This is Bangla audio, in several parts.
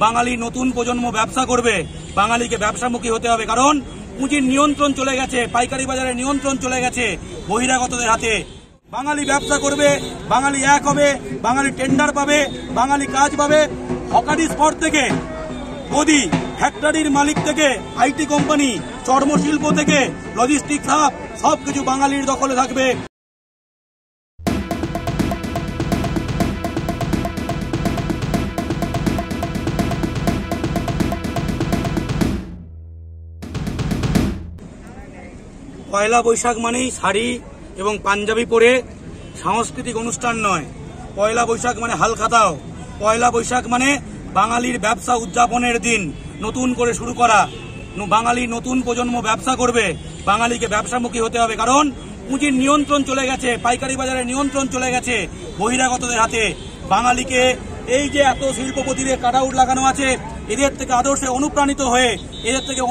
বাঙালি নতুন প্রজন্ম ব্যবসা করবে, বাঙালিকে ব্যবসামুখী হতে হবে, কারণ পুঁজির নিয়ন্ত্রণ চলে গেছে, পাইকারি বাজারে নিয়ন্ত্রণ চলে গেছে বহিরাগতদের হাতে। বাঙালি ব্যবসা করবে, বাঙালি এক হবে, বাঙালি টেন্ডার পাবে, বাঙালি কাজ পাবে। হকারি স্পট থেকে গদি, ফ্যাক্টরির মালিক থেকে আইটি কোম্পানি, চর্মশিল্প থেকে লজিস্টিক্স হাব, সবকিছু বাঙালির দখলে থাকবে। পয়লা বৈশাখ মানেই শাড়ি এবং পাঞ্জাবি পরে সাংস্কৃতিক অনুষ্ঠান নয়। পয়লা বৈশাখ মানে হাল খাতাও। পয়লা বৈশাখ মানে বাঙালির ব্যবসা উদযাপনের দিন, নতুন করে শুরু করা। বাঙালি নতুন প্রজন্ম ব্যবসা করবে, বাঙালিকে ব্যবসামুখী হতে হবে, কারণ পুঁজির নিয়ন্ত্রণ চলে গেছে, পাইকারি বাজারে নিয়ন্ত্রণ চলে গেছে বহিরাগতদের হাতে। বাঙালিকে এই যে এত শিল্পপতিদের কাট আউট লাগানো আছে, এদের থেকে আদর্শে অনুপ্রাণিত হয়ে, এদের থেকে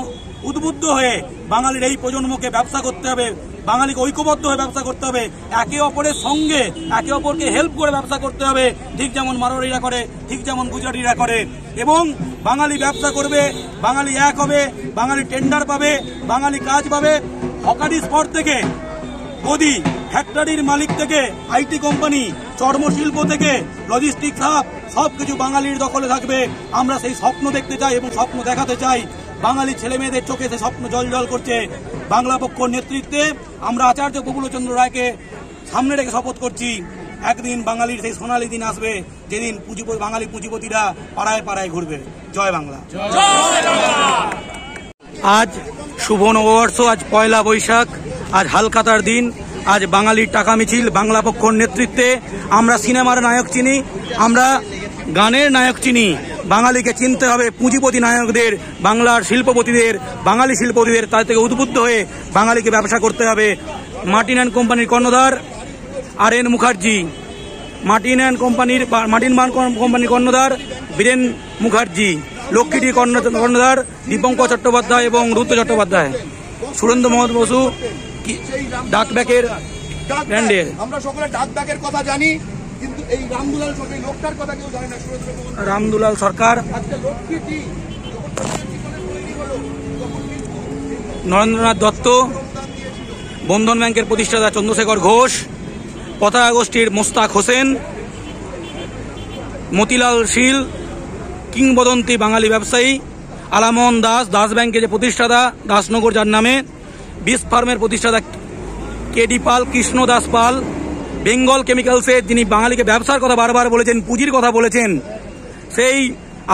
উদ্বুদ্ধ হয়ে বাঙালির এই প্রজন্মকে ব্যবসা করতে হবে, বাঙালিকে ঐক্যবদ্ধ হয়ে ব্যবসা করতে হবে, একে অপরের সঙ্গে একে অপরকে হেল্প করে ব্যবসা করতে হবে, ঠিক যেমন মারোয়ারিরা করে, ঠিক যেমন গুজরাটিরা করে। এবং বাঙালি ব্যবসা করবে, বাঙালি এক হবে, বাঙালি টেন্ডার পাবে, বাঙালি কাজ পাবে। হকারি স্পট থেকে গদি, ফ্যাক্টরির মালিক থেকে আইটি কোম্পানি, চর্মশিল্প থেকে লজিস্টিক্স হাব, সবকিছু বাঙালির দখলে থাকবে। আমরা সেই স্বপ্ন দেখতে চাই এবং স্বপ্ন দেখাতে চাই। বাঙালি ছেলে মেয়েদের চোখে সে স্বপ্ন জল জল করছে। বাংলা পক্ষর নেতৃত্বে আমরা আচার্য প্রফুল্লচন্দ্র রায়কে সামনে রেখে শপথ করছি, একদিন বাঙালির সেই সোনালী দিন আসবে, যেদিন বাঙালি পুঁজিপতিরা পাড়ায় পাড়ায় ঘুরবে। জয় বাংলা। আজ শুভ নববর্ষ, আজ পয়লা বৈশাখ, আজ হালখাতার দিন, আজ বাঙালির টাকা মিছিল। বাংলা পক্ষর নেতৃত্বে আমরা সিনেমার নায়ক চিনি, আমরা গানের নায়ক চিনি। বাঙালিকে চিনতে হবে পুঁজিপতি নায়কদের, বাংলার শিল্পপতিদের, বাঙালি শিল্পপতিদের, তার থেকে উদ্বুদ্ধ হয়ে বাঙালিকে ব্যবসা করতে হবে। মার্টিন অ্যান্ড কোম্পানির কর্ণধার RN মুখার্জি, মার্টিন কোম্পানির কর্ণধার বীরেন মুখার্জি, লক্ষ্মীটির কর্ণধার দীপঙ্কর চট্টোপাধ্যায় এবং রুদ্র চট্টোপাধ্যায়, সুরেন্দ্র মোহাম্মদ বসু ডাকব্যাকের ব্র্যান্ডের। আমরা সকলে ডাকব্যাকের কথা জানি, কিন্তু এই রামদুলাল সরকার লোকটার কথা কেউ জানে না। রামদুলাল সরকার, নরেন্দ্রনাথ দত্ত, বন্ধন ব্যাংকের প্রতিষ্ঠাতা চন্দ্রশেখর ঘোষ, পতাকা গোষ্ঠীর মোস্তাক হোসেন, মতিলাল শীল, কিংবদন্তি বাঙালি ব্যবসায়ী আলামোহন দাস, দাস ব্যাংকের যে প্রতিষ্ঠাতা দাসনগর যার নামে, বিস ফার্মের প্রতিষ্ঠাতা কেডি পাল, কৃষ্ণ দাস পাল, বেঙ্গল কেমিক্যালসের যিনি বাঙালিকে ব্যবসার কথা বারবার বলেছেন, পুঁজির কথা বলেছেন, সেই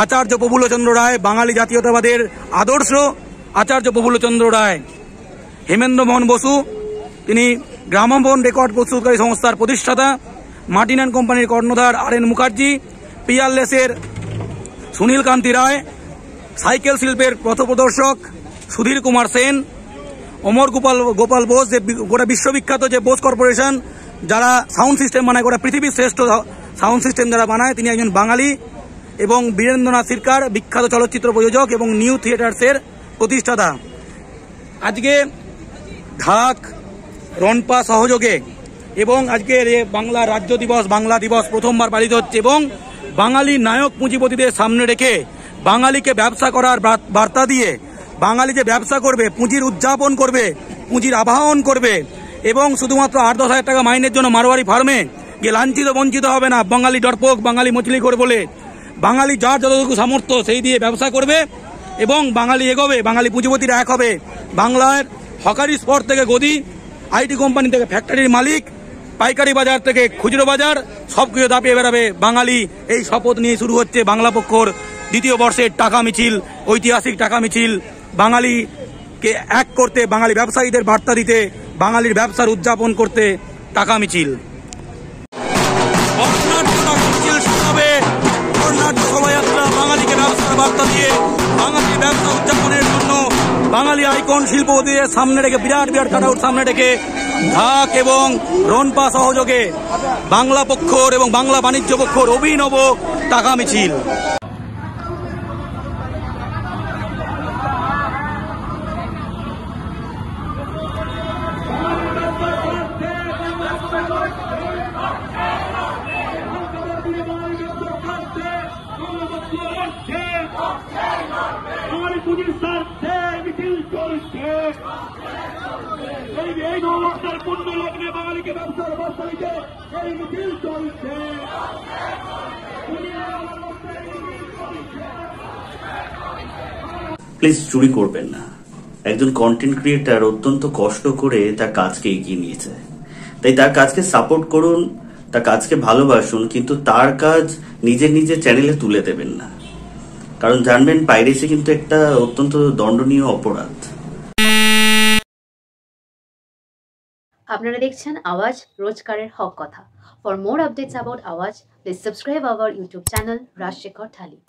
আচার্য প্রফুল্লচন্দ্র রায়, বাঙালি জাতীয়তাবাদের আদর্শ আচার্য প্রফুল্লচন্দ্র রায়। হেমেন্দ্র মোহন বসু, তিনি গ্রামোফোন রেকর্ড প্রস্তুতকারী সংস্থার প্রতিষ্ঠাতা। মার্টিন অ্যান্ড কোম্পানির কর্ণধার RN মুখার্জি, পিয়ারলেসের সুনীল কান্তি রায়, সাইকেল শিল্পের পথপ্রদর্শক সুধীর কুমার সেন, অমর গোপাল বোস, যে গোটা বিশ্ববিখ্যাত যে বোস কর্পোরেশন যারা সাউন্ড সিস্টেম বানায়, গোটা পৃথিবীর শ্রেষ্ঠ সাউন্ড সিস্টেম যারা বানায়, তিনি একজন বাঙালি। এবং বীরেন্দ্রনাথ সিরকার, বিখ্যাত চলচ্চিত্র প্রযোজক এবং নিউ থিয়েটার্সের প্রতিষ্ঠাতা। আজকে ঢাক, রনপা সহযোগে এবং আজকে বাংলা রাজ্য দিবস, বাংলা দিবস প্রথমবার পালিত হচ্ছে, এবং বাঙালি নায়ক পুঁজিপতিদের সামনে রেখে বাঙালিকে ব্যবসা করার বার্তা দিয়ে, বাঙালি যে ব্যবসা করবে, পুঁজির উদযাপন করবে, পুঁজির আবাহন করবে, এবং শুধুমাত্র 8-10 হাজার টাকা মাইনের জন্য মারোয়ারি ফার্মে গিয়ে লাঞ্ছিত বঞ্চিত হবে না, বাঙালি ডরপোক, বাঙালি মছলি করে বলে, বাঙালি যার যতটুকু সামর্থ্য সেই দিয়ে ব্যবসা করবে এবং বাঙালি এগোবে, বাঙালি পুঁজিপতিরা এক হবে। বাংলার হকারি স্পট থেকে গদি, আইটি কোম্পানি থেকে ফ্যাক্টরির মালিক, পাইকারি বাজার থেকে খুচরো বাজার, সবকিছু দাপিয়ে বেড়াবে বাঙালি। এই শপথ নিয়ে শুরু হচ্ছে বাংলা পক্ষর দ্বিতীয় বর্ষের টাকা মিছিল, ঐতিহাসিক টাকা মিছিল। বাঙালিকে এক করতে, বাঙালি ব্যবসায়ীদের বার্তা দিতে, বাঙালির ব্যবসার উদযাপন করতে টাকা মিছিল। শোভাযাত্রা বাঙালিকে ব্যবসার বার্তা দিয়ে, বাঙালির ব্যবসা উদযাপনের জন্য বাঙালি আইকন শিল্পপতিদের সামনে রেখে, বিরাট বিরাট কাটআউট সামনে রেখে ঢাক এবং রনপা সহযোগে বাংলা পক্ষর এবং বাংলা বাণিজ্য পক্ষর অভিনব টাকা মিছিল। Yeah. বাঙালি পুঁজির স্বার্থে মিছিল চলছে। এই নববর্ষের পূর্ণ লগ্নে বাঙালিকে ব্যবসার বাস্তবিতে এই মিছিল চলছে। প্লিজ চুরি করবেন না। একজন কন্টেন্ট ক্রিয়েটার অত্যন্ত কষ্ট করে তার কাজকে এগিয়ে নিয়েছে, তাই তার কাজকে সাপোর্ট করুন, তার কাজকে ভালোবাসুন, কিন্তু তার কাজ নিজের নিজের চ্যানেলে তুলে দেবেন না, কারণ জানবেন পাইরেসি কিন্তু একটা অত্যন্ত দণ্ডনীয় অপরাধ। আপনারা দেখছেন আওয়াজ, রোজকারের হক কথা। For more updates about Awaaz, please subscribe our YouTube channel Rajshekhar thali.